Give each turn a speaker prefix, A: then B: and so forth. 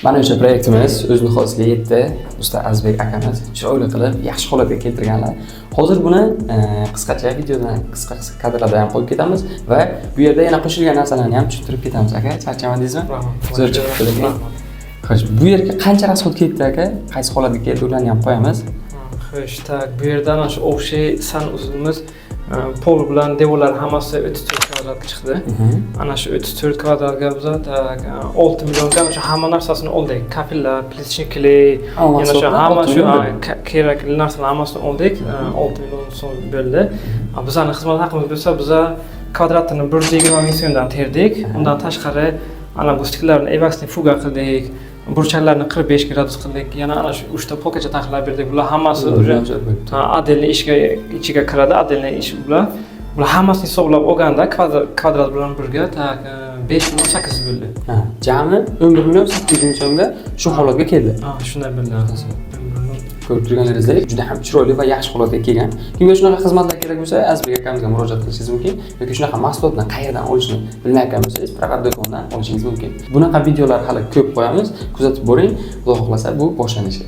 A: Mana o'sha proyektimiz o'z nihoyasiga yetdi. Usta Azbek akamiz chiroyli qilib, yaxshi holatga keltirganlar. Hozir buni qisqacha videodan, qisqa kadrlarda ham qo'yib ketamiz va bu yerda yana qo'shilgan narsalarni ham tushuntirib ketamiz aka. Charchamadingizmi? Zo'r chiqdi. Xo'sh, bu yerga qancha rasxod ketdi aka? Qaysi holatga keldi ularni ham qo'yamiz.
B: Xo'sh, tak, bu yerda ana shu o'xshay san uzunimiz pol bilan devorlar hammasi 34 kvadratga chiqdi. Ana shu 34 kvadratga biz 6 millionga o'sha hamma narsasini oldik. Kapillar, plitchnik kley, yana shu hamma shu kerakli narsalarni hammasini oldik. 6 million so'm bo'ldi. Bizning xizmat haqimiz bo'lsa, biz kvadratini 120 ming so'mdan terdik. Undan tashqari ana bu stiklarni evaksni fuga qildik. Burchaklarni 45 gradus qildik. Yana ana shu 3 ta polkacha taxlab berdik. Bular hammasi отдельно ichiga kiradi, отдельно ish bular. Bular hammasini hisoblab olganda kvadrat bilan birga 5 million 800 bo'ldi.
A: Jami 11 million 800 ming so'mga shu holatga keldi.
B: Shunday bo'ldi.
A: Ko'rib turganlaringizdek, juda ham chiroyli va yaxshi holatga kelgan. Kimga shunaqa xizmatlar kerak bo'lsa, Azbek akamizga murojaat qilishingiz mumkin yoki shunaqa mahsulotlarni qayerdan olishni bilmayotgan bo'lsangiz, faqat do'kondan olishingiz mumkin. Bunaqa videolar hali ko'p qo'yamiz. Kuzatib boring. Xudo xohlasa bu boshlanishi.